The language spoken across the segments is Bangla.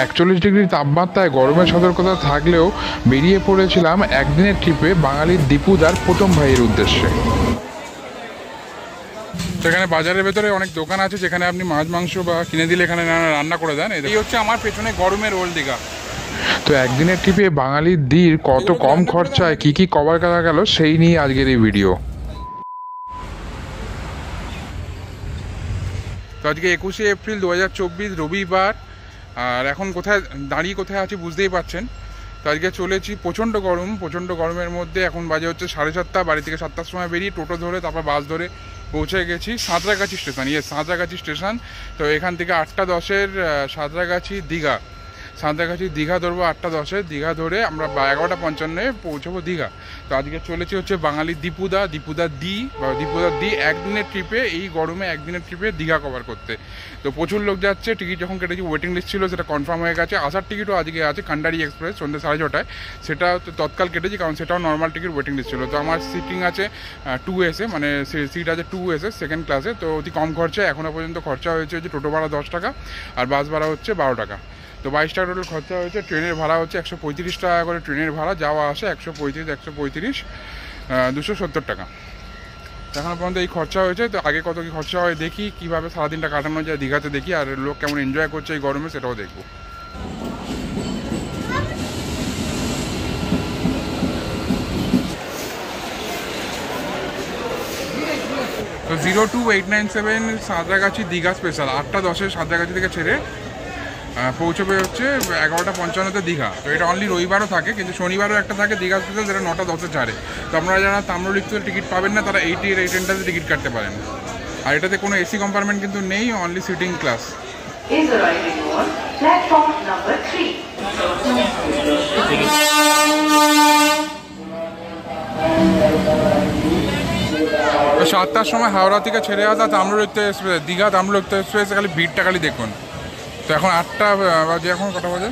41 ডিগ্রি তাপমাত্রায় গরমের সতর্কতা থাকলেও বেরিয়ে পড়েছিলাম একদিনের ট্রিপে বাঙালির দীপুদার প্রথম ভাইয়ের উদ্দেশ্যে। সেখানে বাজারের ভেতরে অনেক দোকান আছে যেখানে আপনি মাছ মাংস বা কিনে দিলে এখানে রান্না করে দেন। এই হচ্ছে আমার পেছনে গরমের ওল্ড দীঘা। তো একদিনের ট্রিপে বাঙালির দির কত কম খরচায় কি কি কভার করা গেল সেই নিয়ে আজকের এই ভিডিও। তো আজকে 21শে এপ্রিল 2024 রবিবার, আর এখন কোথায় আছি বুঝতেই পারছেন। তো আজকে চলেছি, প্রচণ্ড গরমের মধ্যে এখন বাজে হচ্ছে 7:30। বাড়ি থেকে 7টার সময় বেরিয়ে টোটো ধরে তারপর বাস ধরে পৌঁছে গেছি সাঁতরাগাছি স্টেশন। সাঁতরাগাছি স্টেশন। তো এখান থেকে 8টা10-এর সাঁতরাগাছি দীঘা ধরবো। 8টা10-এর দীঘা ধরে আমরা 11টা55-এ পৌঁছবো দীঘা। তো আজকে চলেছি হচ্ছে বাঙালি দীপুদার দি একদিনের ট্রিপে, এই গরমে একদিনের ট্রিপে দীঘা কভার করতে। তো প্রচুর লোক যাচ্ছে। টিকিট যখন কেটেছি ওয়েটিং লিস্ট ছিল, সেটা কনফার্ম হয়ে গেছে। আসার টিকিটও আজকে আছে কান্ডারি এক্সপ্রেস সন্ধ্যে 6:30টায়, সেটা তো তৎকাল কেটেছি কারণ সেটাও নর্মাল টিকিট ওয়েটিং লিস্ট ছিল। তো আমার সিটিং আছে 2AC, মানে সিট আছে 2AC সেকেন্ড ক্লাসে। তো অতি কম খরচায় এখনও পর্যন্ত খরচা হয়েছে হচ্ছে টোটো ভাড়া 10 টাকা আর বাস ভাড়া হচ্ছে 12 টাকা। তো 22 টাকা টোটাল খরচা হয়েছে। ট্রেনের ভাড়া হচ্ছে 135 টাকা করে ট্রেনের ভাড়া, যাওয়া আসে 135 270 টাকা। এখনো পর্যন্ত এই খরচা হয়েছে। তো আগে কত কি খরচা হয় দেখি, কীভাবে সারাদিনটা কাটানো যায় দীঘাতে দেখি, আর লোক কেমন এনজয় করছে এই গরমে সেটাও দেখব। তো 02897 সাঁতরাগাছি দীঘা স্পেশাল 8টা10-এর সাঁতরাগাছি থেকে ছেড়ে পৌঁছবে হচ্ছে 11টা55-তে দীঘা। তো এটা অনলি রবিবারও থাকে, কিন্তু শনিবারও একটা থাকে দীঘা স্পেশাল, যেটা 9টা10-এ ছাড়ে। তো আপনারা যারা তাম্রলিপ্ত টিকিট পাবেন না তারা এই ট্রেনটাতে টিকিট কাটতে পারেন। আর এটাতে কোনো এসি কম্পার্টমেন্ট কিন্তু নেই, অনলি সিটিং ক্লাস। তো 7টার সময় হাওড়া থেকে ছেড়ে আসা তাম্রলিপ্ত এক্সপ্রেস, দীঘা তাম্রলিপ্ত এক্সপ্রেস, খালি ভিড়টা খালি দেখুন। তো এখন 8টা বাজে, এখন কটা বাজে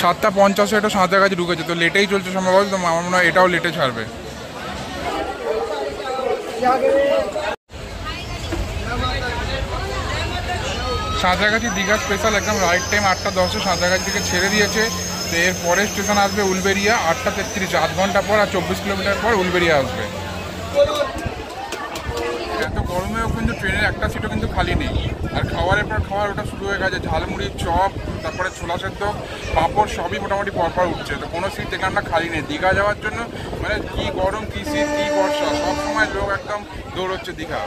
7টা50-এ এটা সাঁতরাগাছি ঢুকেছে। তো লেটেই চলছে সম্ভবত, তো আমার মনে হয় এটাও লেটে ছাড়বে। সাঁতরাগাছি দীঘা স্পেশাল একদম রাইট টাইম 8টা10-এ সাঁতরাগাছি থেকে ছেড়ে দিয়েছে। তো এর পরে স্টেশন আসবে উলবেড়িয়া 8টা33, 8 ঘন্টা পর আর 24 কিলোমিটার পর উলবেড়িয়া আসবে। এত গরমেও কিন্তু ট্রেনের একটা সিটও কিন্তু খালি নেই। আর খাবারের পর খাবার ওটা শুরু হয়ে গেছে, ঝালমুড়ি, চপ, তারপরে ছোলা সেদ্ধ, পাঁপড়, সবই মোটামুটি পরপর উঠছে। তো কোনো সিট দেখলাম না খালি নেই দীঘা যাওয়ার জন্য। মানে কি গরম, কি শীত, কি বর্ষা, সব সময় লোক একদম দৌড়চ্ছে দীঘা।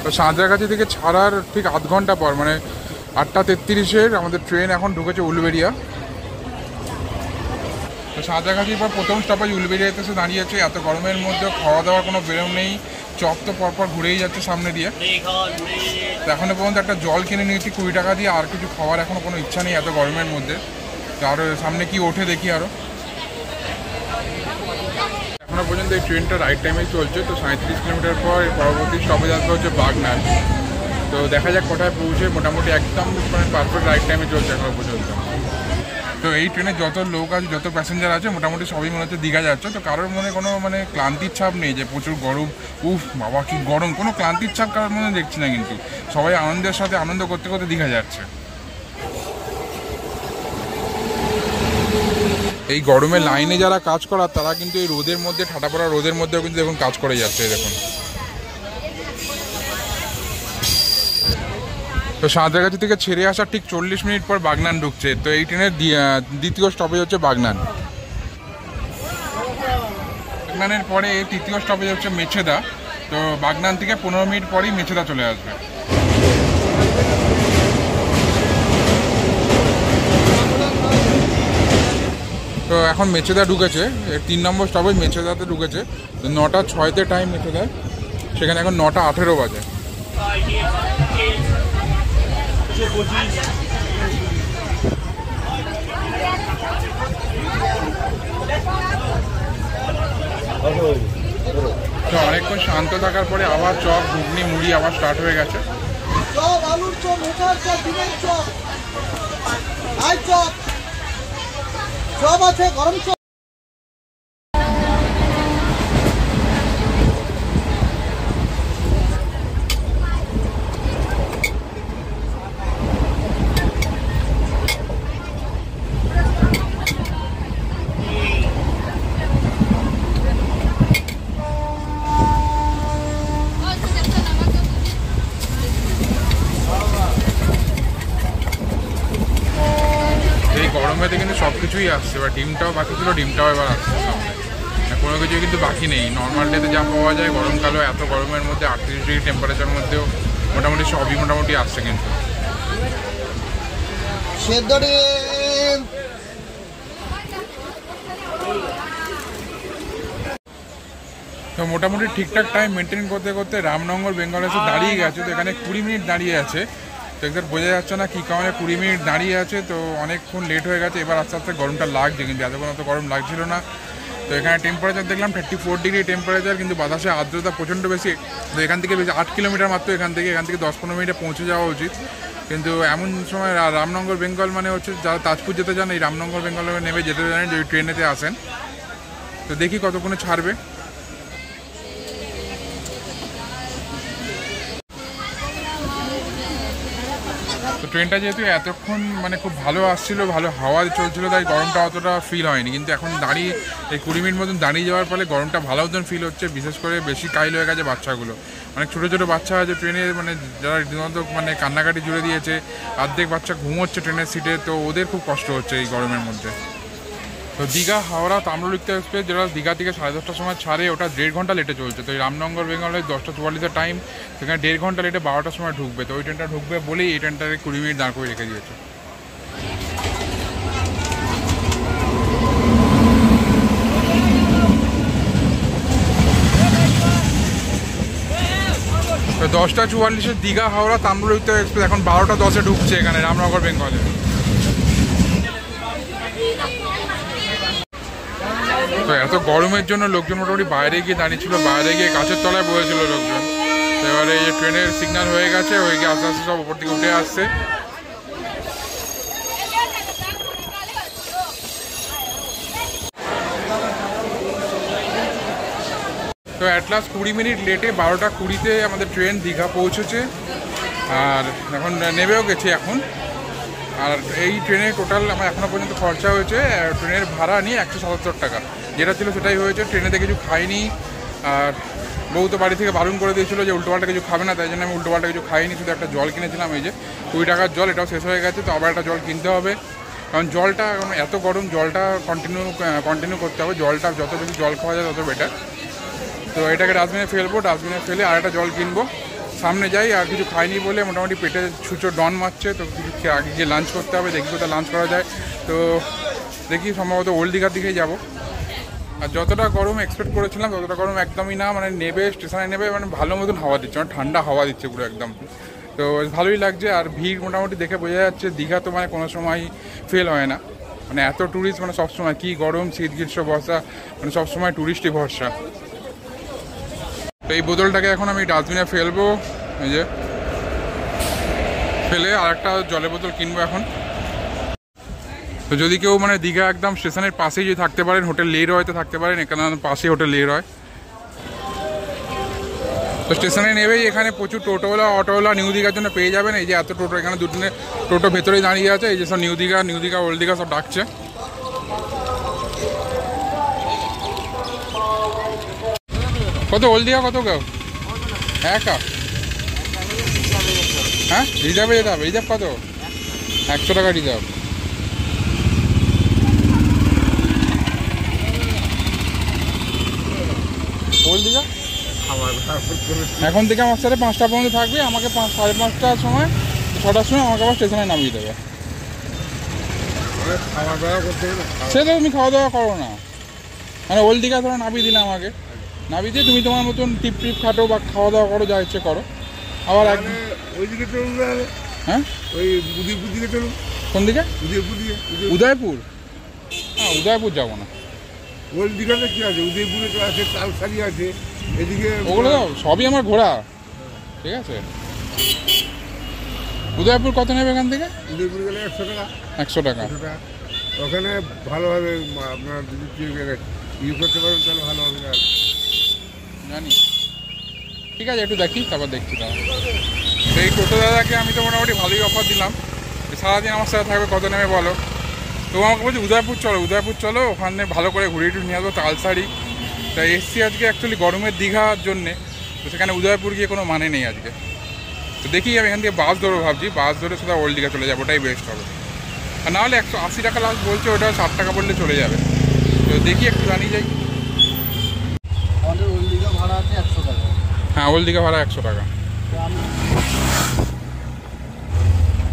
তো সাঁতরাগাছি থেকে ছাড়ার ঠিক 8 ঘন্টা পর, মানে 8টা33-এর আমাদের ট্রেন এখন ঢুকেছে উলবেড়িয়া। তো সাঁতরাগাছির পর প্রথম স্টপেজ উলবেড়িয়াতে এসে দাঁড়িয়েছে। এত গরমের মধ্যে খাওয়া দাওয়ার কোনো বেরোম নেই, চপ তো পরপর ঘুরেই যাচ্ছে সামনে দিয়ে। তো এখনও পর্যন্ত একটা জল কিনে নিয়েছি 20 টাকা দিয়ে, আর কিছু খাওয়ার এখনও কোনো ইচ্ছা নেই এত গরমের মধ্যে। তো আরও সামনে কি ওঠে দেখি আরও। এখনও পর্যন্ত এই ট্রেনটা রাইট টাইমেই চলছে। তো 37 কিলোমিটার পর পরবর্তী স্টপেজ আসবে হচ্ছে বাগনান। তো দেখা যাক কোথায় পৌঁছে। মোটামুটি একদম মানে পারফেক্ট রাইট টাইমে চলছে এখনো পর্যন্ত। তো এই ট্রেনে যত লোক আছে, যত প্যাসেঞ্জার আছে, মোটামুটি সবই মনে হচ্ছে দীঘা যাচ্ছে। তো কারোর মনে কোনো ক্লান্তির ছাপ নেই যে প্রচুর গরম, উফ বাবা কি গরম, কোনো ক্লান্তির ছাপ কারোর মনে দেখছি না। কিন্তু সবাই আনন্দের সাথে আনন্দ করতে করতে দীঘা যাচ্ছে। এই গরমে লাইনে যারা কাজ করার তারা কিন্তু এই রোদের মধ্যে, ঠাটা পড়া রোদের মধ্যেও কিন্তু দেখুন কাজ করে যাচ্ছে দেখুন। তো সাঁতরাগাছি থেকে ছেড়ে আসার ঠিক 40 মিনিট পর বাগনান ঢুকছে। তো এই ট্রেনের দ্বিতীয় স্টপেজ হচ্ছে বাগনান। বাগনানের পরে তৃতীয় স্টপেজ হচ্ছে মেছেদা। তো বাগনান থেকে 15 মিনিট পরেই মেছেদা চলে আসবে। তো এখন মেছেদা ঢুকেছে, 3 নম্বর স্টপেজ মেছেদাতে ঢুকেছে। 9টা06-তে টাইম মেছেদায়, সেখানে এখন 9টা18 বাজে। তো অনেকক্ষণ শান্ত থাকার পরে আবার চপ, ঘুগনি, মুড়ি আবার স্টার্ট হয়ে গেছে। চপ আছে, গরম চপ। গরমেতে কিন্তু সব কিছুই আসছে, এবার ডিমটাও বাকি ছিল, ডিমটাও এবার আসছে সামনে। কোনো কিছু কিন্তু বাকি নেই। নর্মাল ডেতে যা পাওয়া যায়, গরমকালেও এত গরমের মধ্যে 38 ডিগ্রি টেম্পারেচারের মধ্যেও মোটামুটি সবই মোটামুটি আসছে কিন্তু। তো মোটামুটি ঠিকঠাক টাইম মেনটেন করতে করতে রামনগর বেঙ্গল এসে দাঁড়িয়ে গেছে। তো এখানে 20 মিনিট দাঁড়িয়ে আছে, তো এক্সাক্ট বোঝা যাচ্ছে না কী কারণে 20 মিনিট দাঁড়িয়ে আছে। তো অনেকক্ষণ লেট হয়ে গেছে, এবার আস্তে আস্তে গরমটা লাগছে, কিন্তু এতক্ষণ অত গরম লাগছিল না। তো এখানে টেম্পারেচার দেখলাম 34 ডিগ্রি টেম্পারেচার, কিন্তু বাতাসে আর্দ্রতা প্রচণ্ড বেশি। তো এখান থেকে বেশি 8 কিলোমিটার মাত্র এখান থেকে 10-15 মিনিটে পৌঁছে যাওয়া উচিত। কিন্তু এমন সময় রামনগর বেঙ্গল মানে হচ্ছে যারা তাজপুর যেতে চান এই রামনগর বেঙ্গলে নেমে যেতে জানেন যে ট্রেনেতে আসেন। তো দেখি কতক্ষণে ছাড়বে। তো ট্রেনটা যেহেতু এতক্ষণ মানে খুব ভালো আসছিল, ভালো হাওয়া চলছিল, তাই গরমটা অতটা ফিল হয়নি। কিন্তু এখন দাঁড়িয়ে এই 20 মিনিট মতন দাঁড়িয়ে যাওয়ার ফলে গরমটা ভালো মতন ফিল হচ্ছে। বিশেষ করে বেশি কাইল হয়ে গেছে বাচ্চাগুলো, অনেক ছোটো ছোটো বাচ্চা আছে ট্রেনে, মানে যারা রীতিমতো মানে কান্নাকাটি জুড়ে দিয়েছে, অর্ধেক বাচ্চা ঘুমোচ্ছে ট্রেনের সিটে, তো ওদের খুব কষ্ট হচ্ছে এই গরমের মধ্যে। তো দীঘা হাওড়া তাম্রলিপ্ত এক্সপ্রেস যেটা দীঘা থেকে 10:30টার সময় ছাড়ে, ওটা 1.5 ঘন্টা লেটে চলছে। তো এই রামনগর বেঙ্গলের 10:44 টাইম, সেখানে 1.5 ঘন্টা লেটে 12টার সময় ঢুকবে। তো ওই ট্রেনটা ঢুকবে বলেই এই ট্রেনটাকে 20 মিনিট দাঁড় করে রেখে দিয়েছে। তো 10:44 দীঘা হাওড়া তাম্রলিপ্ত এক্সপ্রেস এখন 12:10 ঢুকছে এখানে রামনগর বেঙ্গলে। তো এত গরমের জন্য লোকজন মোটামুটি বাইরে গিয়ে দাঁড়িয়েছিল, বাইরে গিয়ে গাছের তলায় বসেছিল লোকজন। তো এবারে এই যে ট্রেনের সিগন্যাল হয়ে গেছে, ওই গিয়ে আস্তে আস্তে সব উপর দিকে উঠে আসছে। তো অ্যাট লাস্ট 20 মিনিট লেটে 12:20 আমাদের ট্রেন দীঘা পৌঁছেছে, আর এখন নেমেও গেছে এখন। আর এই ট্রেনে টোটাল আমার এখনও পর্যন্ত খরচা হয়েছে ট্রেনের ভাড়া নিয়ে 177 টাকা, যেটা ছিল সেটাই হয়েছে। ট্রেনেতে কিছু খাইনি, আর বউ তো বাড়ি থেকে বারণ করে দিয়েছিল যে উল্টোপাল্টা কিছু খাবে না, তাই জন্য আমি উল্টোপাল্টা কিছু খাইনি, শুধু একটা জল কিনেছিলাম, এই যে 20 টাকার জল, এটাও শেষ হয়ে গেছে। তো আবার একটা জল কিনতে হবে, কারণ জলটা এত গরম, জলটা কন্টিনিউ করতে হবে। জলটা যত বেশি জল খাওয়া যায় তত বেটার। তো এটাকে ডাস্টবিনে ফেলবো, ডাস্টবিনে ফেলে আর একটা জল কিনবো। সামনে যাই, আর কিছু খাইনি বলে মোটামুটি পেটে ছুঁচো ডন মারছে। তো কিছু আগে গিয়ে লাঞ্চ করতে হবে, দেখি কোথায় লাঞ্চ করা যায়। তো দেখি সম্ভবত ওল্ড দীঘার দিকেই যাবো। আর যতটা গরম এক্সপেক্ট করেছিলাম ততটা গরম একদমই না, মানে নেবে স্টেশনে নেবে মানে ভালো মতন হাওয়া দিচ্ছে, মানে ঠান্ডা হাওয়া দিচ্ছে পুরো একদম। তো ভালোই লাগছে। আর ভিড় মোটামুটি দেখে বোঝা যাচ্ছে দীঘা তো মানে কোনো সময় ফেল হয় না, মানে এত ট্যুরিস্ট, মানে সবসময় কী গরম শীত গ্রীষ্ম বর্ষা, মানে সবসময় ট্যুরিস্টই ভরসা। তো এই বোতলটাকে এখন আমি ডাস্টবিনে ফেলবো, এই যে ফেলে আর একটা জলের বোতল কিনবো এখন। তো যদি কেউ মানে দীঘা একদম স্টেশনের পাশেই যদি থাকতে পারেন, হোটেল লেরয়তে থাকতে পারেন, এখানে পাশেই হোটেল লেরয়। তো স্টেশনে নেবেই এখানে প্রচুর টোটোওয়ালা অটোওয়ালা নিউ দীঘার জন্য পেয়ে যাবেন। এই যে এত টোটো, এখানে দুটো টোটো ভেতরেই দাঁড়িয়ে আছে, এই যে সব নিউ দীঘা ওল্ড দীঘা সব ডাকছে। কত ওল্ড দীঘা কত কেউ একা? হ্যাঁ রিজার্ভে যেতে হবে। রিজার্ভ কত? 100 টাকা রিজার্ভ। ওল্ড দীঘা এখন থেকে আমার সাথে 5টা পর্যন্ত থাকবে, আমাকে 5:30টার সময় 6টার সময় আমাকে আবার স্টেশনে নামিয়ে দেবে। সে তো তুমি খাওয়া দাওয়া করো না, মানে ওল্ড দীঘা ধরো নামিয়ে দিলে, আমাকে নামিয়ে দিয়ে তুমি তোমার মতন টিপ খাটো বা খাওয়া দাওয়া করো, যা ইচ্ছে করো। আবার ওইদিকে চলুন, হ্যাঁ ওই উদয়পুর দিকে চলুন। কোন দিকে? উদয়পুর দিকে। উদয়পুর? হ্যাঁ উদয়পুর যাবো না। ওল্ড দীঘাতে কি আছে? উদয়পুরে তো আছে, তালসারি আছে, এদিকে ওগুলো তো সবই আমার ঘোরা, ঠিক আছে। উদয়পুর কত নেবে এখান থেকে? উদয়পুর গেলে 100 টাকা। 100 টাকা। ওখানে ভালোভাবে আপনার যদি ইয়ে করতে পারেন তাহলে ভালো হবে। আর জানি, ঠিক আছে একটু দেখি, তারপর দেখছি। তাহলে এই টোটো দাদাকে আমি তো মোটামুটি ভালোই অফার দিলাম, সারাদিন আমার সাথে থাকবে, কত নেবে বলো। তো আমাকে বলছে উদয়পুর চলো, ওখানে ভালো করে ঘুরে টুরে নিয়ে আসবো তালসারি। তাই এসছি আজকে অ্যাকচুয়ালি গরমের দীঘার জন্যে, তো সেখানে উদয়পুর গিয়ে কোনো মানে নেই আজকে। তো দেখি আমি এখান থেকে বাস ধরবো ভাবছি, বাস ধরে সোজা ওল্ড দীঘা চলে যাবো, ওটাই বেস্ট হবে। আর নাহলে 180 টাকা লাস্ট বলছে, ওটা 60 টাকা বললে চলে যাবে। তো দেখি একটু জানিয়ে যাই। আমাদের ওল্ড দীঘা ভাড়া আছে 100 টাকা। হ্যাঁ, ওল্ড দীঘা ভাড়া 100 টাকা।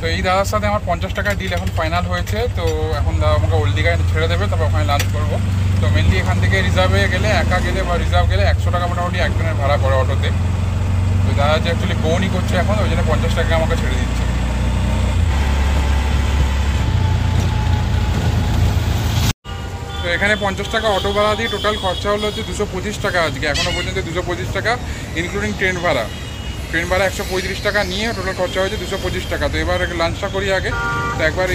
তো এই দাদার সাথে আমার 50 টাকার ডিল এখন ফাইনাল হয়েছে। তো এখন দাদা আমাকে ওল্ড দীঘায় ছেড়ে দেবে, তারপর ওখানে লাঞ্চ করবো। তো মেনলি এখান থেকে রিজার্ভে গেলে, একা গেলে বা রিজার্ভ গেলে 100 টাকা মোটামুটি একজনের ভাড়া পড়ে অটোতে। তো দাদা যে অ্যাকচুয়ালি বোনই করছে এখন, ওই জন্য 50 টাকা আমাকে ছেড়ে দিচ্ছে। তো এখানে 50 টাকা অটো ভাড়া দিয়ে টোটাল খরচা হলো হচ্ছে 225 টাকা আজকে, এখনও পর্যন্ত 225 টাকা ইনক্লুডিং ট্রেন ভাড়া। ট্রেন ভাড়া 135 টাকা নিয়ে টোটাল খরচা হয়েছে 225 টাকা। তো এবার লাঞ্চটা করি আগে। তো একবার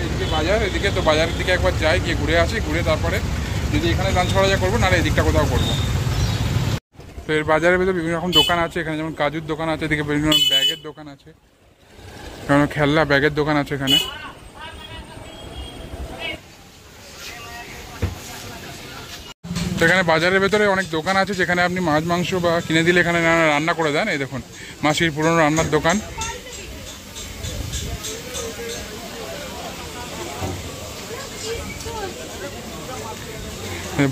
এদিকে বাজার, এদিকে তো বাজারের দিকে একবার যাই, গিয়ে ঘুরে আসি, ঘুরে তারপরে যদি এখানে লাঞ্চ করা যায় করবো, নাহলে এদিকটা কোথাও করবো। তো এর বাজারের ভেতরে বিভিন্ন রকম দোকান আছে, এখানে যেমন কাজুর দোকান আছে, এদিকে বিভিন্ন ব্যাগের দোকান আছে, কারণ খেলনা ব্যাগের দোকান আছে এখানে। তো এখানে বাজারের ভেতরে অনেক দোকান আছে, যেখানে আপনি মাছ মাংস বা কিনে দিলে এখানে রান্না করে দেন। এই দেখুন মাসির পুরনো রান্নার দোকান।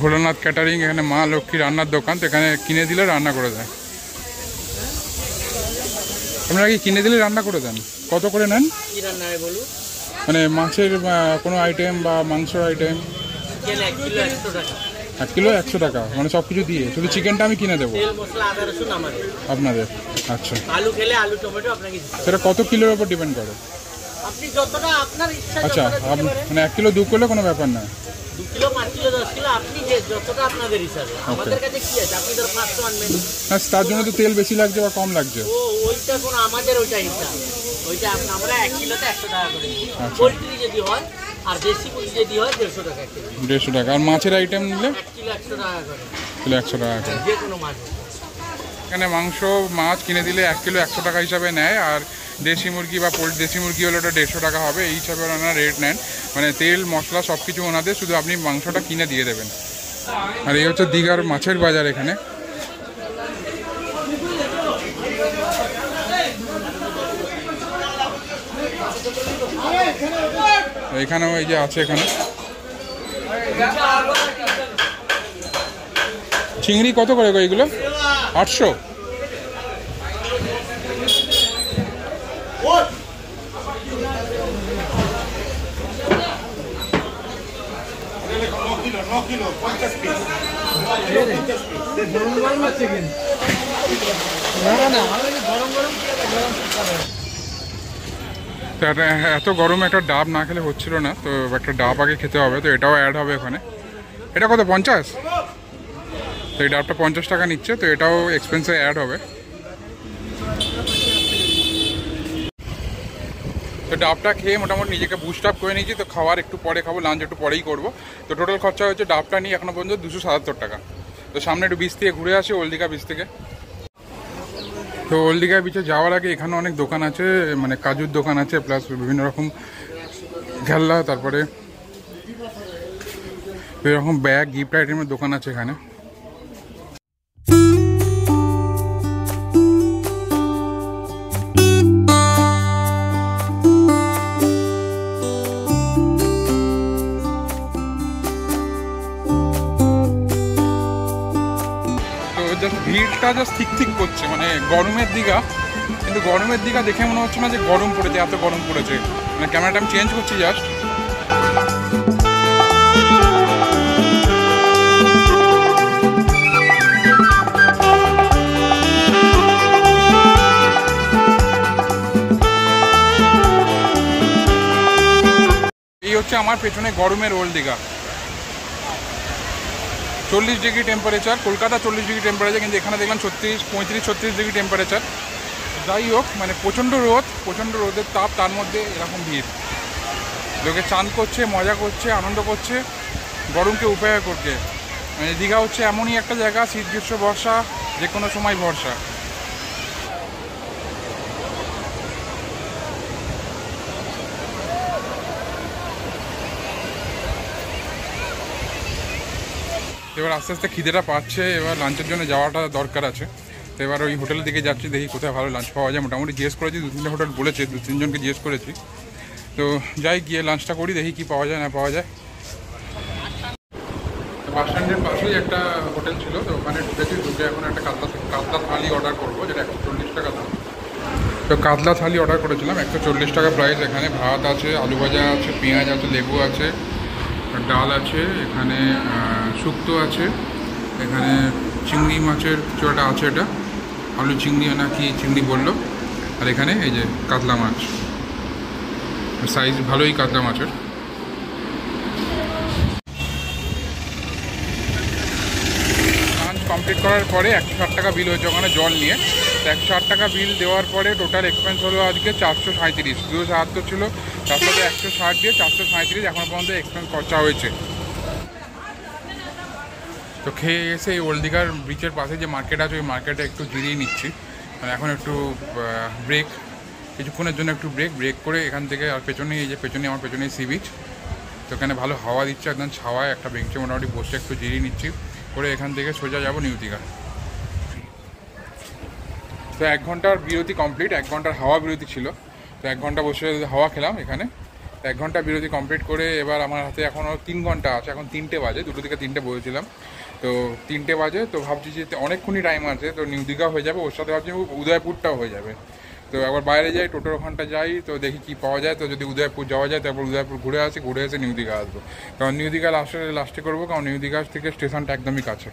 ভোলানাথ ক্যাটারিং, এখানে মা লক্ষ্মী রান্নার দোকান। তো এখানে কিনে দিলে রান্না করে দেয়। আপনারা কি কিনে দিলে রান্না করে দেন? কত করে নেন? মানে মাছের কোনো আইটেম বা মাংসর আইটেম? 1 কিলো 100 টাকা, মানে সব কিছু দিয়ে, শুধু চিকেনটা আমি কিনে দেবো আপনাদের? আচ্ছা, আলু খেলে আলু টমেটো আপনাকে সেটা কত কিলোর উপর ডিপেন্ড করে? আপনি যতটা আপনার ইচ্ছা। আচ্ছা, মানে 1 কিলো 2 কিলো কোনো ব্যাপার না? 2 কিলো 5 কিলো 10 কিলো আপনি যে যতটা আপনাদের হিসাবে। আমাদের কাছে কি আছে, আপনি ধর 500 আনবেন, হ্যাঁ, তার জন্য তো তেল বেশি লাগছে বা কম লাগছে? ওইটা কোনো আমাদের ওইটা হিসাব। ওইটা আমরা 1 কিলোতে 100 টাকা করে দিই। আচ্ছা। পোলট্রি যদি হয় আর দেশি মুরগি যদি হয় 150 টাকা কেজি। 150 টাকা। আর মাছের আইটেম নিলে? 1 কিলো 100 টাকা করে। কিলো 100 টাকা করে যে কোনো মাছ। এখানে মাংস মাছ কিনে দিলে 1 কিলো 100 টাকা হিসাবে নেয়। আর দেশি মুরগি বা দেশি মুরগি হলে ওটা 150 টাকা হবে। এই হিসাবে ওনারা রেট নেন, মানে তেল মশলা সব কিছু ওনাদের, শুধু আপনি মাংসটা কিনে দিয়ে দেবেন। আর এই হচ্ছে দীঘার মাছের বাজার এখানে। এখানেও এই যে আছে, এখানে চিংড়ি কত করে গো এগুলো? 800। এত গরমে একটা ডাব না খেলে হচ্ছিল না, তো একটা ডাব আগে খেতে হবে। তো এটাও অ্যাড হবে ওখানে। এটা কত? 50? তো এই ডাবটা 50 টাকা নিচ্ছে, তো এটাও এক্সপেন্সে অ্যাড হবে। তো ডাবটা খেয়ে মোটামুটি নিজেকে বুস্ট আপ করে নিয়েছি। তো খাওয়ার একটু পরে খাবো, লাঞ্চ একটু পরেই করবো। তো টোটাল খরচা হচ্ছে ডাবটা নিয়ে এখনো পর্যন্ত 277 টাকা। তো সামনে একটু বিচ থেকে ঘুরে আসি, ওল্ড দীঘা বিচ থেকে। তো ওল্ড দীঘা বিচে যাওয়ার আগে এখানে অনেক দোকান আছে, মানে কাজুর দোকান আছে, প্লাস বিভিন্ন রকম খেলনা, তারপরে এরকম ব্যাগ গিফট আইটেমের দোকান আছে এখানে। ভিড়টা জাস্ট ঠিক করছে, মানে গরমের দীঘা, কিন্তু গরমের দীঘা দেখে মনে হচ্ছে না যে গরম পড়েছে, এত গরম পড়েছে। মানে ক্যামেরাটা আমি চেঞ্জ করছি জাস্ট। এই হচ্ছে আমার পেছনে গরমের old Digha. 40 degree temperature, Kolkata 40 degree temperature, কিন্তু এখানে দেখলাম 35-36 ডিগ্রি টেম্পারেচার। যাই হোক, মানে প্রচণ্ড রোদ, প্রচণ্ড রোদের তাপ, তার মধ্যে এরকম ভিড়। লোকে চান করছে, মজা করছে, আনন্দ করছে, গরমকে উপেক্ষা করছে। মানে দীঘা হচ্ছে এমনই একটা জায়গা, শীত গ্রীষ্ম বর্ষা যে কোনো সময় ভরসা। এবার আস্তে আস্তে খিদেটা পাচ্ছে, এবার লাঞ্চের জন্য যাওয়াটা দরকার আছে। তো এবার ওই হোটেলের দিকে যাচ্ছি, দেখি কোথায় ভালো লাঞ্চ পাওয়া যায়। মোটামুটি জিজ্ঞেস করেছি, 2-3টে হোটেল বলেছে, 2-3জনকে জিজ্ঞেস করেছি। তো যাই, গিয়ে লাঞ্চটা করি, দেখি কি পাওয়া যায় না পাওয়া যায়। বাস স্ট্যান্ডের পাশেই একটা হোটেল ছিল, তো ওখানে ঢুকেছি। ঢুকে এখন একটা কাতলা থালি অর্ডার করবো, যেটা 140 টাকা দাম। তো কাতলা থালি অর্ডার করেছিলাম, 140 টাকা প্রাইস। এখানে ভাত আছে, আলু ভাজা আছে, পেঁয়াজ আছে, লেবু আছে, ডাল আছে, এখানে শুক্তো আছে, এখানে চিংড়ি মাছের কিছু একটা আছে, এটা আলু চিংড়ি না কি চিংড়ি বললো। আর এখানে এই যে কাতলা মাছ, সাইজ ভালোই কাতলা মাছের। লাঞ্চ কমপ্লিট করার পরে 160 টাকা বিল হয়েছে ওখানে জল নিয়ে। 160 টাকা বিল দেওয়ার পরে টোটাল এক্সপেন্স হলো আজকে 437। 270 ছিল, তার সাথে 160 দিয়ে 437 এখনো পর্যন্ত এক্সপেন্স খরচা হয়েছে। তো খেয়ে এসে এই ওল্ড দীঘার ব্রিজের পাশে যে মার্কেট আছে, ওই মার্কেটে একটু জিরিয়ে নিচ্ছি। মানে এখন একটু ব্রেক, কিছুক্ষণের জন্য একটু ব্রেক করে এখান থেকে। আর পেছনে এই যে আমার পেছনে সি বিচ, তো এখানে ভালো হাওয়া দিচ্ছে, একদম ছাওয়ায় একটা বেঞ্চে মোটামুটি বসে একটু জিরিয়ে নিচ্ছি। করে এখান থেকে সোজা যাবো নিউ দীঘা। তো 1 ঘন্টার বিরতি কমপ্লিট, 1 ঘন্টার হাওয়া বিরতি ছিল। তো 1 ঘন্টা বসে হাওয়া খেলাম এখানে। 1 ঘন্টা বিরতি কমপ্লিট করে এবার আমার হাতে এখনও 3 ঘন্টা আছে। এখন 3টে বাজে, 2টো থেকে 3টে বলেছিলাম, তো 3টে বাজে। তো ভাবছি যে অনেকক্ষণই টাইম আছে, তো নিউ দীঘা হয়ে যাবে, ওর সাথে ভাবছি উদয়পুরটাও হয়ে যাবে। তো একবার বাইরে যাই, টোটোর ওখানটা যাই, তো দেখি কি পাওয়া যায়। তো যদি উদয়পুর যাওয়া যায়, তারপর উদয়পুর ঘুরে এসে নিউ দীঘা আসবো। কারণ নিউ দীঘা লাস্টে করবো, কারণ নিউ দীঘা থেকে স্টেশনটা একদমই কাছে।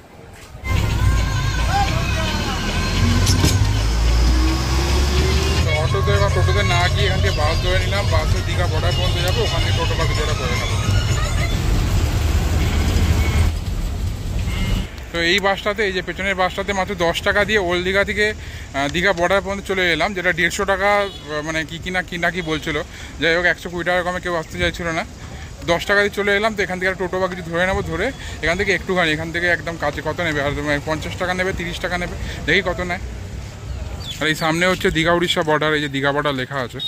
তো অটোতে বা টোটোতে না গিয়ে এখান থেকে বাস ধরে নিলাম। বাসে দীঘা বর্ডার পর্যন্ত যাবো, ওখান থেকে টোটো বা কিছু একটা করে নেবো। তো এই বাসটাতে, এই যে পেছনের বাসটাতে মাত্র 10 টাকা দিয়ে ওল্ড দীঘা থেকে দীঘা বর্ডার পর্যন্ত চলে এলাম, যেটা 150 টাকা মানে কি বলছিল। যাই হোক, 120 টাকা কমে কেউ আসতে চাইছিল না। 10 টাকা দিয়ে চলে এলাম। তো এখান থেকে টোটো বা কিছু ধরে নেবো, ধরে এখান থেকে একটুখানি, এখান থেকে একদম কাছে। কত নেবে? আর 50 টাকা নেবে, 30 টাকা নেবে, দেখি কত নেয়। আর এই সামনে হচ্ছে দীঘা উড়িষ্যা বর্ডার, এই যে দীঘা বর্ডার লেখা আছে।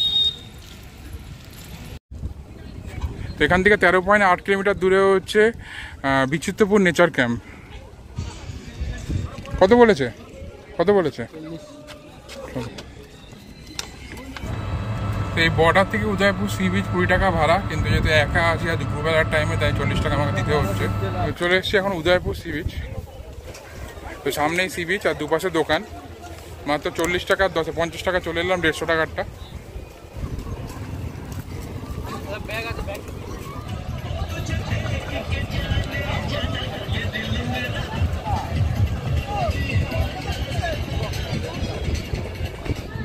তো এখান থেকে 13.8 কিলোমিটার দূরে হচ্ছে বিচিত্রপুর নেচার ক্যাম্প। কত বলেছে? এই বর্ডার থেকে উদয়পুর সি বিচ 20 টাকা ভাড়া, কিন্তু যেহেতু একা আছি আর দুপুরবেলার টাইমে, তাই 40 টাকা আমাকে দিতে হচ্ছে। চলে এসেছি এখন উদয়পুর সি বিচ। তো সামনেই সি বিচ আর দুপাশে দোকান। মাত্র 40 টাকা, 50 টাকা চলে এলাম 150 টাকারটা।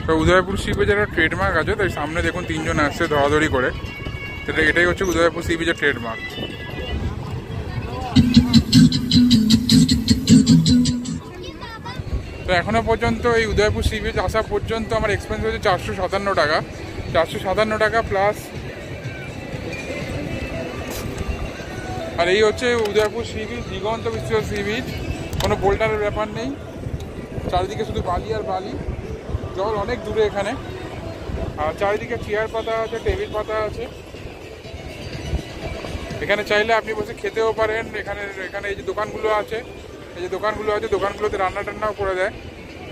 তো উদয়পুর সি বিচের একটা ট্রেডমার্ক আছে, তাই সামনে দেখুন 3জন আসছে ধরাধরি করে। এটাই হচ্ছে উদয়পুর সি বিচের ট্রেডমার্ক। তো এখনো পর্যন্ত এই উদয়পুর সি বিচ আসা পর্যন্ত আমার এক্সপেন্স হয়েছে 457 টাকা। 457 টাকা প্লাস। আর এই হচ্ছে উদয়পুর সি বিচ, দিগন্ত বিস্তৃত সি বিচ, কোনো বোল্টারের ব্যাপার নেই, চারিদিকে শুধু বালি আর বালি। জল অনেক দূরে এখানে, আর চারিদিকে চেয়ার পাতা আছে, টেবিল পাতা আছে। এখানে চাইলে আপনি বসে খেতেও পারেন। এখানে এই যে দোকানগুলো আছে, দোকানগুলোতে রান্না টান্নাও করে দেয়।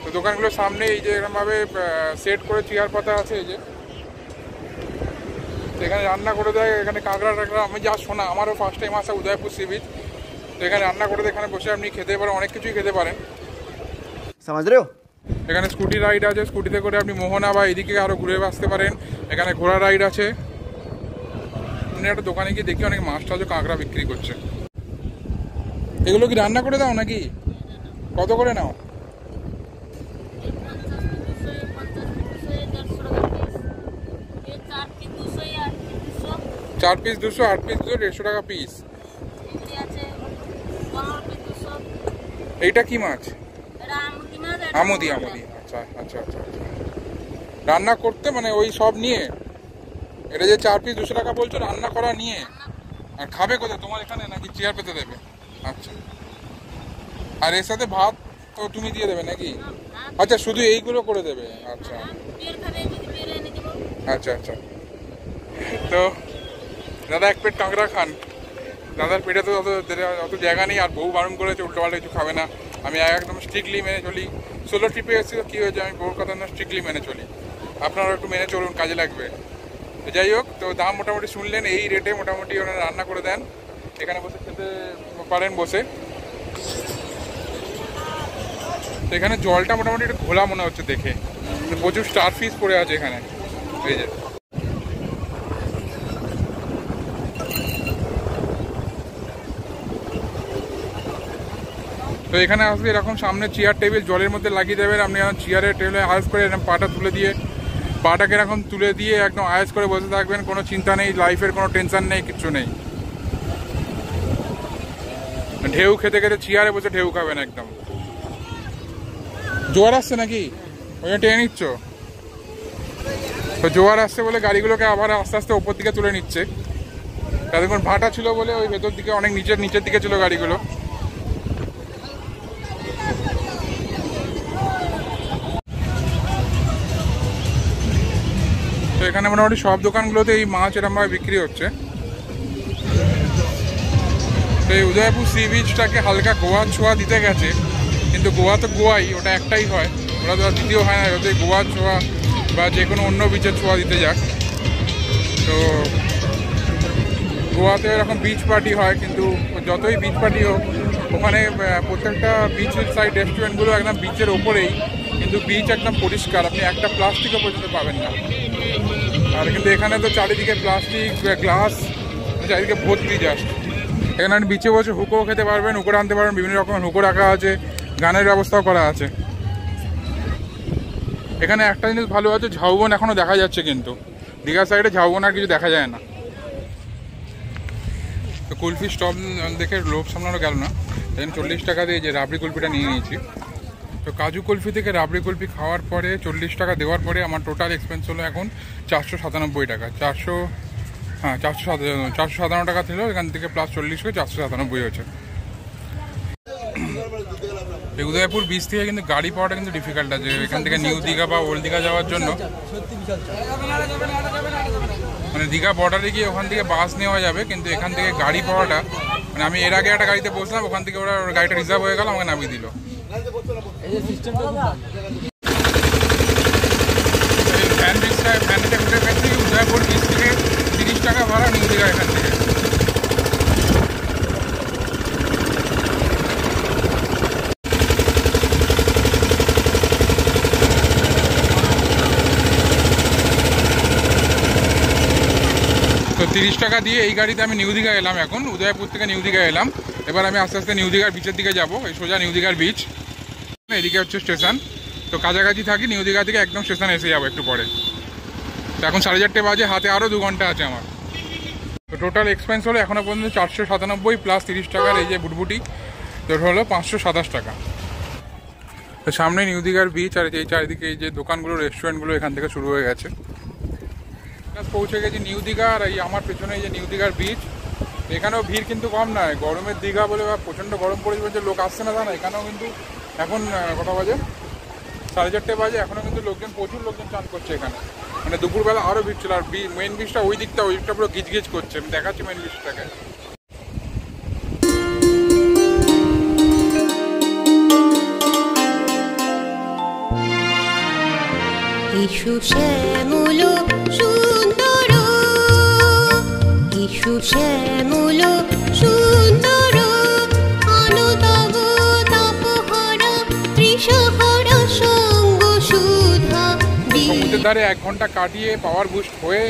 তো দোকানগুলোর সামনে এই যে এরকমভাবে সেট করে চেয়ার পাতা আছে, এই যে এখানে রান্না করে দেয়। এখানে কাঁকড়া টাকড়া, আমি যা শোনা, আমারও ফার্স্ট টাইম আসা উদয়পুর সি বিচ। তো এখানে রান্না করে দেয়, এখানে বসে আপনি খেতে পারেন, অনেক কিছুই খেতে পারেন। समझ रहे हो? এখানে স্কুটি রাইড আছে, স্কুটিতে করে আপনি মোহনা বা এদিকে আরও ঘুরে আসতে পারেন। এখানে ঘোড়া রাইড আছে। একটা দোকানে গিয়ে দেখি অনেক মাছ টাছ কাঁকড়া বিক্রি করছে। এগুলো কি রান্না করে দাও নাকি? কত করে নাও? 4 পিস 200, 8 পিস 200, 150 টাকা পিস। এইটা কি মাছ? আমুদি। আচ্ছা। রান্না করতে মানে ওই সব নিয়ে এটা যে 4 পিস 200 টাকা বলছো রান্না করা নিয়ে, আর খাবে কোথায় তোমার এখানে নাকি চেয়ার পেতে দেবে? আচ্ছা, আর এর সাথে ভাত তো তুমি দিয়ে দেবে নাকি? আচ্ছা, শুধু এইগুলো করে দেবে। আচ্ছা আচ্ছা আচ্ছা। তো দাদা এক প্লেট কাঁকড়া খান। দাদার পেটে তো অত জায়গা নেই, আর বউ বারণ করেছে উল্টোপাল্টা কিছু খাবে না। আমি একদম স্ট্রিক্টলি মেনে চলি। সোলো ট্রিপে এসেছি কী হয়েছে, আমি বউর কথা না স্ট্রিক্টলি মেনে চলি। আপনারা একটু মেনে চলুন, কাজে লাগবে। যাই হোক, তো দাম মোটামুটি শুনলেন, এই রেটে মোটামুটি ওনারা রান্না করে দেন। এখানে বসে খেতে পারেন বসে। তো এখানে জলটা মোটামুটি একটু ঘোলা মনে হচ্ছে দেখে, প্রচুর স্টার ফিশ পড়ে আছে এখানে। এই যে তো এখানে আসলে এরকম সামনে চেয়ার টেবিল জলের মধ্যে লাগিয়ে দেবেন। আপনি চেয়ারে টেবিলে আয়েস করে এরকম পাটা তুলে দিয়ে, পাটাকে এরকম তুলে দিয়ে একদম আয়েস করে বসে থাকবেন। কোনো চিন্তা নেই, লাইফের কোনো টেনশন নেই, কিচ্ছু নেই। ঢেউ খেতে খেতে চেয়ারে বসে ঢেউ খাবেন একদম। জোয়ার আসছে নাকি ওই টেনে নিচ্ছ? তো জোয়ার আসছে বলে গাড়িগুলোকে আবার আস্তে আস্তে ওপর দিকে তুলে নিচ্ছে। এতক্ষণ ভাটা ছিল বলে ওই ভেতর দিকে অনেক নিচের দিকে ছিল গাড়িগুলো। তো এখানে মোটামুটি সব দোকানগুলোতে এই মাছ এরমভাবে বিক্রি হচ্ছে। তো এই উদয়পুর সি বিচটাকে হালকা গোয়ার ছোঁয়া দিতে গেছে, কিন্তু গোয়া তো গোয়াই, ওটা একটাই হয়, ওরা তো দ্বিতীয় হয় না। যদি গোয়ার ছোঁয়া বা যে কোনো অন্য বিচের ছোঁয়া দিতে যাক, তো গোয়াতে এরকম বিচ পার্টি হয়, কিন্তু যতই বিচ পার্টি হোক ওখানে প্রত্যেকটা বিচের সাইড রেস্টুরেন্টগুলো একদম বিচের ওপরেই, কিন্তু বিচ একদম পরিষ্কার, আপনি একটা প্লাস্টিকও পর্যন্ত পাবেন না। আর কিন্তু এখানে তো চারিদিকে প্লাস্টিক, গ্লাস, চারিদিকে ভর্তি জাস্ট। এখানে আপনি বিচে বসে হুকো খেতে পারবেন, হুকো আনতে পারবেন, বিভিন্ন রকমের হুকো রাখা আছে, গানের ব্যবস্থাও করা আছে। এখানে একটা জিনিস ভালো আছে, ঝাউবন এখনও দেখা যাচ্ছে, কিন্তু দীঘার সাইডে ঝাউবন আর কিছু দেখা যায় না। তো কুলফি স্টপ দেখে লোভ সামলানো গেল না, এখানে 40 টাকা দিয়ে যে রাবড়ি কুলফিটা নিয়ে নিয়েছি। তো কাজু কুলফি থেকে রাবড়ি কুলফি খাওয়ার পরে 40 টাকা দেওয়ার পরে আমার টোটাল এক্সপেন্স হলো এখন 497 টাকা। 457 টাকা ছিল, এখান থেকে প্লাস 40 করে 497 হয়েছে। এই উদয়পুর বিচ থেকে কিন্তু গাড়ি পাওয়াটা কিন্তু ডিফিকাল্ট আছে। এখান থেকে নিউ দীঘা বা ওল্ড দীঘা যাওয়ার জন্য মানে দীঘা বর্ডারে গিয়ে ওখান থেকে বাস নেওয়া যাবে, কিন্তু এখান থেকে গাড়ি পাওয়াটা, মানে আমি এর আগে একটা গাড়িতে বসলাম, ওখান থেকে ওরা গাড়িটা রিজার্ভ হয়ে গেল, আমাকে নামিয়ে দিল। ফ্যান ব্রিজটা ফ্যানেতে উঠে গেছি, উদয়পুর বিচ থেকে 30 টাকা ভাড়া নিউ দীঘা এখান থেকে। তো 30 টাকা দিয়ে এই গাড়িতে আমি নিউ দীঘা এলাম। এখন উদয়পুর থেকে নিউ দীঘা এলাম, এবার আমি আস্তে আস্তে নিউ দীঘার বিচের দিকে যাবো। এই সোজা নিউ দীঘার বিচ, এদিকে হচ্ছে স্টেশন। তো কাছাকাছি থাকি, নিউ দীঘা থেকে একদম স্টেশনে এসে যাবো একটু পরে। তো এখন 4:30 বাজে, হাতে আরও 2 ঘন্টা আছে আমার। তো টোটাল এক্সপেন্স হলো এখনও পর্যন্ত 497 প্লাস 30 টাকার এই যে বুটবুটি, তো হলো 527 টাকা। তো সামনে নিউ দীঘার বিচ, আর এই চারিদিকে এই যে দোকানগুলো, রেস্টুরেন্টগুলো এখান থেকে শুরু হয়ে গেছে। পৌঁছে গেছি নিউ দীঘা, আর এই আমার পেছনে এই যে নিউ দীঘার বিচ। এখানেও ভিড় কিন্তু কম নয়, গরমের দীঘা বলে বা প্রচণ্ড গরম পড়েছে বলছে লোক আসছে না, তা না। এখানেও কিন্তু এখন কটা বাজে, 4:30 বাজে, এখনও কিন্তু লোকজন, প্রচুর লোকজন চান করছে এখানে। মানে দুপুরবেলা আরও ভিড় ছিল। আর মেন বিচটা ওই দিকটা পুরো গিজগিজ করছে। আমি দেখাচ্ছি মেন বিচটাকে। ইসু শ্যামল সুন্দর, ইসু শ্যামল সুন্দর, অনুতব তাপহরা ত্রিশহরা সঙ্গ সুধা। সমুদ্রের ধারে 1 ঘন্টা কাটিয়ে পাওয়ার বুস্ট হয়ে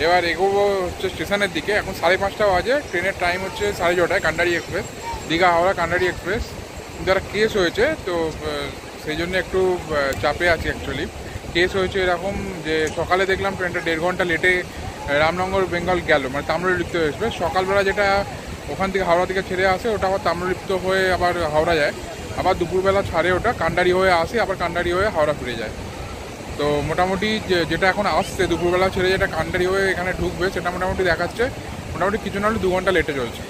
এবার এগোবো হচ্ছে স্টেশনের দিকে। এখন 5:30 বাজে, ট্রেনের টাইম হচ্ছে 6:30, কান্ডারি এক্সপ্রেস, দীঘা হাওড়া কান্ডারি এক্সপ্রেস। যারা কেস হয়েছে, তো সেই জন্য একটু চাপে আছি অ্যাকচুয়ালি। কেস হয়েছে এরকম যে সকালে দেখলাম ট্রেনটা 1.5 ঘন্টা লেটে রামনগর বেঙ্গল গেল, মানে তাম্রলিপ্ত এক্সপ্রেস। সকালবেলা যেটা ওখান থেকে হাওড়া থেকে ছেড়ে আসে, ওটা আবার তাম্রলিপ্ত হয়ে আবার হাওড়া যায়। আবার দুপুরবেলা ছাড়ে ওটা, কান্ডারি হয়ে আসে, আবার কান্ডারি হয়ে হাওড়া ফিরে যায়। তো মোটামুটি যেটা এখন আসছে দুপুরবেলা ছেড়ে যেটা কান্ডারি হয়ে এখানে ঢুকবে সেটা মোটামুটি দেখাচ্ছে মোটামুটি কিছু না হলে 2 ঘন্টা লেটে চলছে।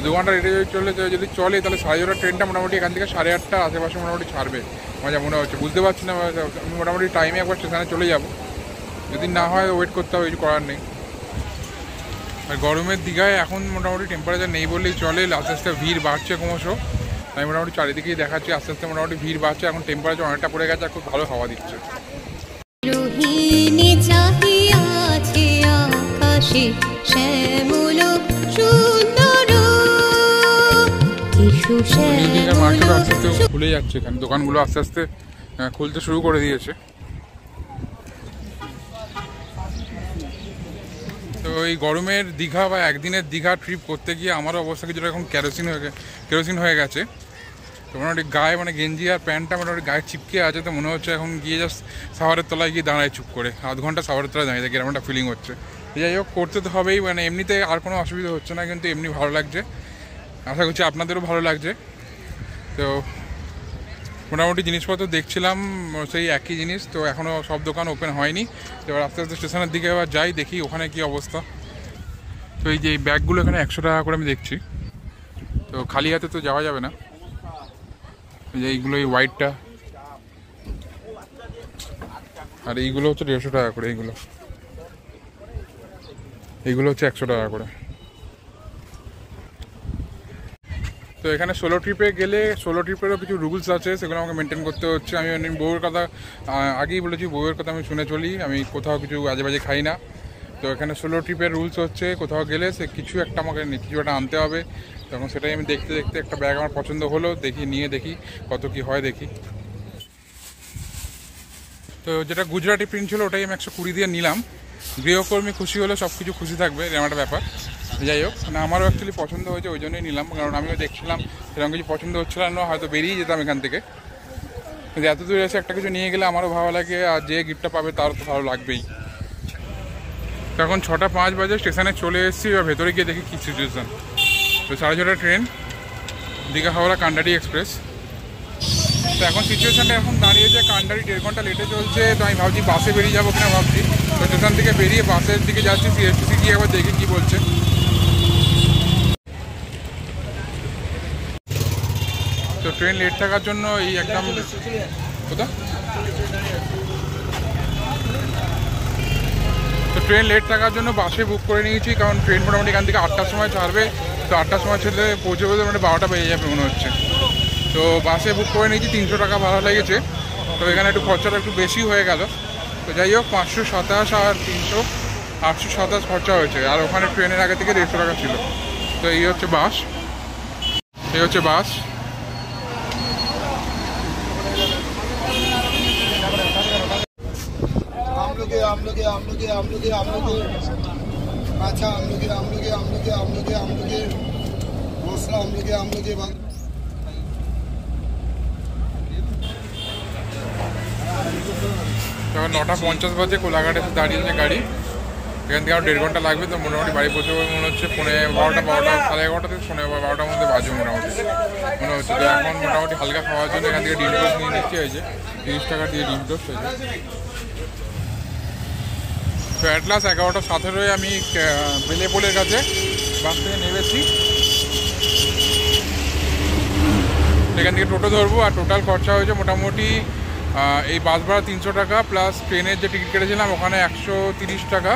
2 ঘন্টা লেটে চলে যদি চলে তাহলে 8:30 ট্রেনটা মোটামুটি এখান থেকে 8:30টার আশেপাশে মোটামুটি ছাড়বে আমার যা মনে হচ্ছে। বুঝতে পারছি না, আমি মোটামুটি টাইমে একবার স্টেশনে চলে যাব, যদি না হয় ওয়েট করতে হবে, কিছু করার নেই। আর গরমের দীঘায় এখন মোটামুটি টেম্পারেচার নেই বললেই চলে, আস্তে আস্তে ভিড় বাড়ছে ক্রমশ। আমি মোটামুটি চারিদিকেই দেখাচ্ছি আস্তে আস্তে মোটামুটি ভিড় বাড়ছে, এখন টেম্পারেচার অনেকটা পড়ে গেছে, খুব ভালো হাওয়া দিচ্ছে। রোহিণী চাহিয়াছে আকাশে শ্যামল সুন্দর, এসো মার্কেট আস্তে শ্যামল আস্তে খুলে যাচ্ছে, এখানে দোকানগুলো আস্তে আস্তে খুলতে শুরু করে দিয়েছে। তো এই গরমের দীঘা বা একদিনের দীঘা ট্রিপ করতে গিয়ে আমারও অবস্থা কিছুটা এখন কেরোসিন হয়ে গেছে। তো মোটামুটি গায়ে মানে গেঞ্জি আর প্যান্টটা মোটামুটি গায়ে চিপকে আছে, তো মনে হচ্ছে এখন গিয়ে জাস্ট সাওয়ারের তলায় গিয়ে দাঁড়ায় চুপ করে, আধ ঘন্টা সাওয়ারের তলায় দাঁড়িয়ে থাকে, এরকম একটা ফিলিং হচ্ছে। যাই হোক, করতে তো হবেই, মানে এমনিতে আর কোনো অসুবিধা হচ্ছে না, কিন্তু এমনি ভালো লাগছে, আশা করছি আপনাদেরও ভালো লাগছে। তো মোটামুটি জিনিসপত্র দেখছিলাম সেই একই জিনিস, তো এখনও সব দোকান ওপেন হয়নি। তো এবার আস্তে আস্তে স্টেশনের দিকে এবার যাই, দেখি ওখানে কী অবস্থা। তো এই যে এই ব্যাগগুলো এখানে 100 টাকা করে আমি দেখছি, তো খালি হাতে তো যাওয়া যাবে না। এই যে এইগুলো, এই হোয়াইটটা, আর এইগুলো হচ্ছে 150 টাকা করে, এইগুলো হচ্ছে 100 টাকা করে। তো এখানে সোলো ট্রিপে গেলে সোলো ট্রিপেরও কিছু রুলস আছে, সেগুলো আমাকে মেনটেন করতে হচ্ছে। আমি বউয়ের কথা আগেই বলেছি, বউয়ের কথা আমি শুনে চলি, আমি কোথাও কিছু আজে বাজে খাই না। তো এখানে সোলো ট্রিপের রুলস হচ্ছে কোথাও গেলে সে কিছু একটা আমাকে কিছু একটা আনতে হবে। তখন সেটাই আমি দেখতে দেখতে একটা ব্যাগ আমার পছন্দ হলো, নিয়ে দেখি কত কি হয় দেখি। তো যেটা গুজরাটি প্রিন্ট ছিল ওটাই আমি 120 দিয়ে নিলাম। গৃহকর্মী খুশি হলে সব কিছু খুশি থাকবে, এরকম একটা ব্যাপার। যাই হোক, মানে আমারও অ্যাকচুয়ালি পছন্দ হয়েছে, ওই জন্যই নিলাম, কারণ আমিও দেখছিলাম সেরকম কিছু পছন্দ হচ্ছিল না, হয়তো বেরিয়ে যেতাম এখান থেকে। কিন্তু এত দূরে এসে একটা কিছু নিয়ে গেলে আমারও ভালো লাগে, আর যে গিফটটা পাবে তার তো ভালো লাগবেই। তো এখন 6:05 বাজে, স্টেশনে চলে এসেছি, বা ভেতরে গিয়ে দেখি কী সিচুয়েশান। তো 6:30 ট্রেন, দীঘা হাওড়া কান্ডারি এক্সপ্রেস। তো এখন সিচুয়েশানটা এখন দাঁড়িয়েছে, কান্ডারি 1.5 ঘন্টা লেটে চলছে। তো আমি ভাবছি বাসে বেরিয়ে যাবো কিনা ভাবছি। তো স্টেশন থেকে বেরিয়ে বাসের দিকে যাচ্ছি, সিএসটিসি গিয়ে একবার দেখি কী বলছে। তো ট্রেন লেট থাকার জন্য এই একদম কোথা, তো ট্রেন লেট থাকার জন্য বাসে বুক করে নিয়েছি, কারণ ট্রেন মোটামুটি এখান থেকে 8টার সময় ছাড়বে। তো 8টার সময় ছেড়ে পৌঁছবে তো মানে 12টা বেজে যাবে মনে হচ্ছে। তো বাসে বুক করে নিয়েছি, 300 টাকা ভাড়া লেগেছে। তো এখানে একটু খরচাটা একটু বেশি হয়ে গেল। তো যাই হোক, 527 আর 300 827 খরচা হয়েছে, আর ওখানে ট্রেনের আগে থেকে 150 টাকা ছিল। তো এই হচ্ছে বাস, এই হচ্ছে বাস। তখন 9:50 বাজে কোলাঘাটে এসে দাঁড়িয়েছে গাড়ি। এখান থেকে আরও 1.5 ঘন্টা লাগবে। তো মোটামুটি বাড়ি পৌঁছাবো মনে হচ্ছে 12টা 11:30 থেকে 12টার মধ্যে বাজবে মোটামুটি মনে হচ্ছে। তো এখন মোটামুটি হালকা খাওয়ার জন্য এখান থেকে ডিম টোস্ট নিয়ে নিচ্ছি, এই যে 30 টাকা দিয়ে ডিম টোস্ট হয়েছে। তো অ্যাট লাস্ট 11:17 আমি বেলেপোলের কাছে বাস থেকে নেমেছি। এখান থেকে টোটো ধরবো, আর টোটাল খরচা হয়েছে মোটামুটি এই বাস ভাড়া 300 টাকা, প্লাস ট্রেনের যে টিকিট কেটেছিলাম ওখানে 130 টাকা।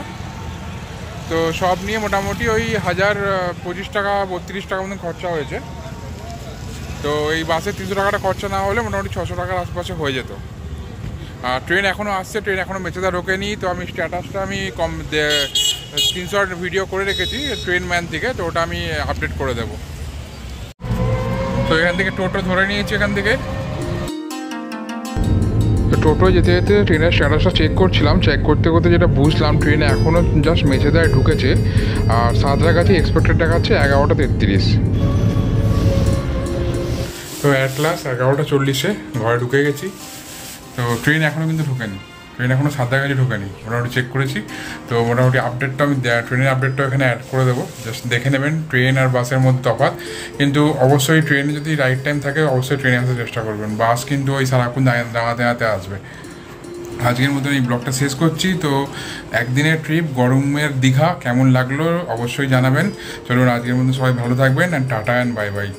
তো সব নিয়ে মোটামুটি ওই 1025 টাকা 32 টাকা মতন খরচা হয়েছে। তো এই বাসে 300 টাকাটা খরচা না হলে মোটামুটি 600 টাকার আশপাশে হয়ে যেত। আর ট্রেন এখনও আসছে, ট্রেন এখনও মেচেদা ঢোকেনি। তো আমি স্ট্যাটাসটা আমি স্ক্রিনশট ভিডিও করে রেখেছি ট্রেন ম্যান থেকে, তো ওটা আমি আপডেট করে দেবো। তো এখান থেকে টোটো ধরে নিয়েছি এখান থেকে। তো টোটো যেতে যেতে ট্রেনের স্ট্যাটাসটা চেক করছিলাম, চেক করতে করতে যেটা বুঝলাম ট্রেন এখনও জাস্ট মেচেদায় ঢুকেছে, আর সাঁতরাগাছি এক্সপেক্টেড দেখাচ্ছে 11:33। তো অ্যাট লাস্ট 11:40 ঘরে ঢুকে গেছি। তো ট্রেন এখনও কিন্তু ঢোকেনি, ট্রেন এখনও সাঁতরাগাছি ঢোকেনি, মোটামুটি চেক করেছি। তো মোটামুটি আপডেটটা আমি ট্রেনের আপডেটটা এখানে অ্যাড করে দেবো, জাস্ট দেখে নেবেন ট্রেন আর বাসের মধ্যে তফাৎ। কিন্তু অবশ্যই ট্রেনে যদি রাইট টাইম থাকে অবশ্যই ট্রেনে আসার চেষ্টা করবেন, বাস কিন্তু ওই সারাক্ষণ দাঁড়াতে আসবে। আজকের মতন এই ব্লগটা শেষ করছি। তো একদিনের ট্রিপ গরমের দীঘা কেমন লাগলো অবশ্যই জানাবেন। চলুন আজকের মতন সবাই ভালো থাকবেন, and tata and bye bye.